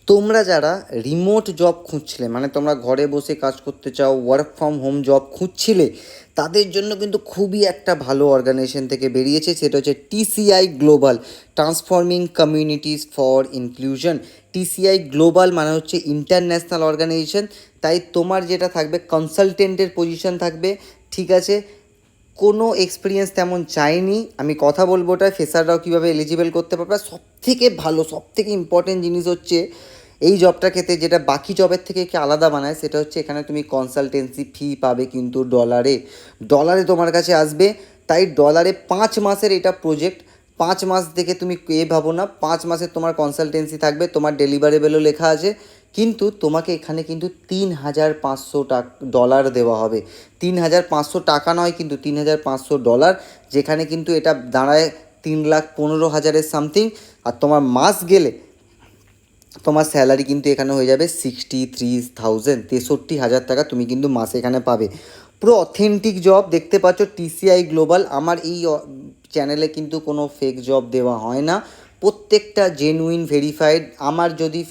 তোমরা যারা remote job খুঁজছিলে, মানে তোমরা ঘরে বসে কাজ করতে চাও, ওয়ার্ক ফ্রম হোম জব খুঁজছিলে, তাদের জন্য কিন্তু খুবই একটা ভালো অর্গানাইজেশন থেকে বেরিয়েছে। সেটা হচ্ছে টিসিআই global, transforming communities for inclusion. টিসিআই global মানে হচ্ছে ইন্টারন্যাশনাল অর্গানাইজেশন। তাই তোমার যেটা থাকবে কনসালটেন্টের পজিশন থাকবে, ঠিক আছে। কোনো এক্সপিরিয়েন্স তেমন চাইনি, আমি কথা বলবো ওটা ফ্রেশাররাও কীভাবে এলিজিবল করতে পারবে। সব থেকে ভালো, সব থেকে ইম্পর্টেন্ট জিনিস হচ্ছে এই জবটা ক্ষেত্রে যেটা বাকি জবের থেকে কি আলাদা বানায়, সেটা হচ্ছে এখানে তুমি কনসালটেন্সি ফি পাবে কিন্তু ডলারে। ডলারে তোমার কাছে আসবে। তাই ডলারে 5 মাসের এটা প্রজেক্ট। 5 মাস দেখে তুমি ভাবো না, 5 মাসের তোমার কনসালটেন্সি থাকবে, তোমার ডেলিভারেবেলও লেখা আছে। কিন্তু তোমাকে এখানে কিন্তু $3,500 দেওয়া হবে। 3,500 নয়, কিন্তু $3,500, যেখানে কিন্তু এটা দাঁড়ায় 3,15,000 সামথিং। আর তোমার মাস গেলে তোমার স্যালারি কিন্তু এখানে হয়ে যাবে 63,000, 63,000 টাকা তুমি কিন্তু মাসে এখানে পাবে। পুরো অথেন্টিক জব দেখতে পাচ্ছ টিসিআই গ্লোবাল। আমার এই চ্যানেলে কিন্তু কোনো ফেক জব দেওয়া হয় না, প্রত্যেকটা জেনুইন ভেরিফাইড। আমার যদি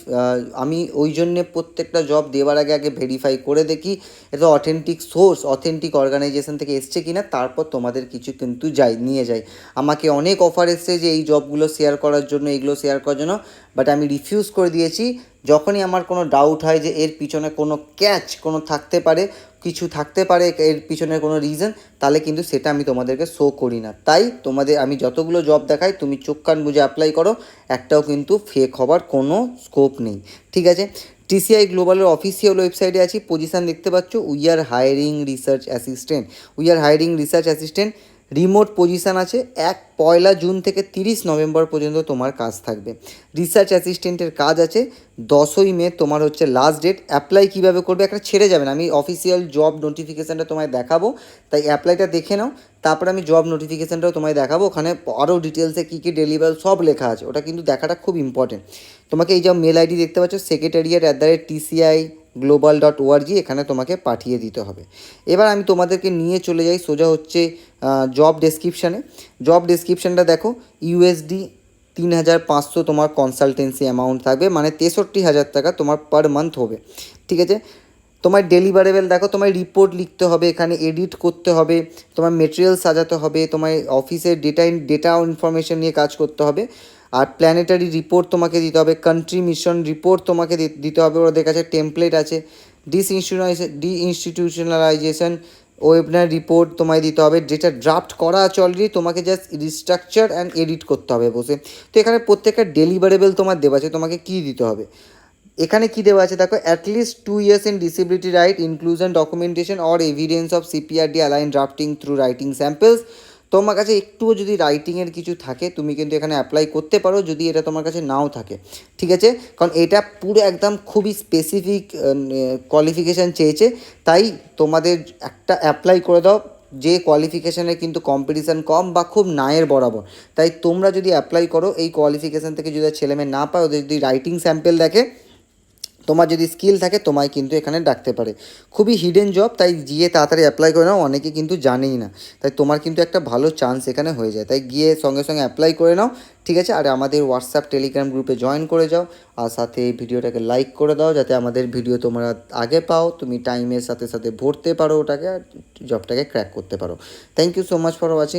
আমি ওই জন্যে প্রত্যেকটা জব দেওয়ার আগে আগে ভেরিফাই করে দেখি এটা অথেন্টিক সোর্স, অথেন্টিক অর্গানাইজেশন থেকে এসছে কিনা, তারপর তোমাদের কিছু কিন্তু নিয়ে যাই। আমাকে অনেক অফার এসছে যে এই জবগুলো শেয়ার করার জন্য, এইগুলো শেয়ার করার জন্য, বাট আমি রিফিউজ করে দিয়েছি। যখনই আমার কোনো ডাউট হয় যে এর পিছনে কোনো কোনো থাকতে পারে, কিছু থাকতে পারে এর পিছনে কোনো রিজন, তাহলে কিন্তু সেটা আমি তোমাদেরকে শো করি না। তাই তোমাদের আমি যতগুলো জব দেখাই তুমি চোখ কান বুঝে অ্যাপ্লাই করো, একটাও কিন্তু ফেক হবার কোনো স্কোপ নেই, ঠিক আছে। টিসিআই গ্লোবালের অফিসিয়াল ওয়েবসাইটে আছি, পজিশান দেখতে পাচ্ছ, we are hiring research assistant. Remote position আছে। 1 জুন থেকে 30 নভেম্বর পর্যন্ত তোমার কাজ থাকবে। রিসার্চ অ্যাসিস্ট্যান্টের কাজ আছে। 10ই মে তোমার হচ্ছে লাস্ট ডেট। অ্যাপ্লাই কীভাবে করবে, একটা ছেড়ে যাবেন, আমি অফিসিয়াল জব নোটিফিকেশানটা তোমায় দেখাবো, তাই অ্যাপ্লাইটা দেখে নাও। তারপর আমি জব নোটিফিকেশানটাও তোমায় দেখাবো, ওখানে আরও ডিটেলসে কী কী ডেলিভার সব লেখা আছে, ওটা কিন্তু দেখাটা খুব ইম্পর্টেন্ট। তোমাকে এই যে মেল আইডি দেখতে পাচ্ছ, secretariat@tciglobal.org, এখানে তোমাকে পাঠিয়ে দিতে হবে। এবার আমি তোমাদেরকে নিয়ে চলে যাই সোজা হচ্ছে জব ডেসক্রিপশানটা দেখো। ইউএসডি 3,500 তোমার কনসালটেন্সি অ্যামাউন্ট থাকবে, মানে 63,000 টাকা তোমার পার মান্থ হবে, ঠিক আছে। তোমার ডেলিভারেবেল দেখো, তোমার রিপোর্ট লিখতে হবে, এখানে এডিট করতে হবে, তোমার মেটেরিয়াল সাজাতে হবে, তোমার অফিসের ডেটা ইনফরমেশন নিয়ে কাজ করতে হবে। আর প্ল্যানেটারি রিপোর্ট তোমাকে দিতে হবে, কান্ট্রি মিশন রিপোর্ট তোমাকে দিতে হবে, ওদের কাছে টেমপ্লেট আছে। ডিইনস্টিটিউশনালাইজেশন ওয়েবিনার রিপোর্ট তোমায় দিতে হবে, যেটা ড্রাফট করা আছে অলরেডি, তোমাকে জাস্ট রিস্ট্রাকচার অ্যান্ড এডিট করতে হবে বসে। তো এখানে প্রত্যেকটা ডেলিভারেবল তোমার দেওয়া আছে, তোমাকে কী দিতে হবে, এখানে কী দেওয়া আছে দেখো, at least 2 years in disability right, inclusion documentation or evidence of CPRD align drafting through writing samples. তোমার কাছে একটুও যদি রাইটিংয়ের কিছু থাকে তুমি কিন্তু এখানে অ্যাপ্লাই করতে পারো, যদি এটা তোমার কাছে নাও থাকে, ঠিক আছে। কারণ এটা পুরো একদম খুবই স্পেসিফিক কোয়ালিফিকেশান চেয়েছে, তাই তোমাদের একটা অ্যাপ্লাই করে দাও যে কোয়ালিফিকেশানে কিন্তু কম্পিটিশান কম বা খুব নায়ের বরাবর। তাই তোমরা যদি অ্যাপ্লাই করো এই কোয়ালিফিকেশান থেকে, যদি ছেলেমেয়ে না পায়, ওদের যদি রাইটিং স্যাম্পল দেখে, তোমার যদি স্কিল থাকে তোমায় কিন্তু এখানে ডাকতে পারে। খুবই হিডেন জব, তাই গিয়ে তাড়াতাড়ি অ্যাপ্লাই করে নাও, অনেকে কিন্তু জানেই না, তাই তোমার কিন্তু একটা ভালো চান্স এখানে হয়ে যায়, তাই গিয়ে সঙ্গে সঙ্গে অ্যাপ্লাই করে নাও, ঠিক আছে। আর আমাদের হোয়াটসঅ্যাপ টেলিগ্রাম গ্রুপে জয়েন করে যাও, আর সাথে এই ভিডিওটাকে লাইক করে দাও, যাতে আমাদের ভিডিও তোমরা আগে পাও, তুমি টাইমের সাথে সাথে ভরতে পারো ওটাকে, আর জবটাকে ক্র্যাক করতে পারো। Thank you so much for watching.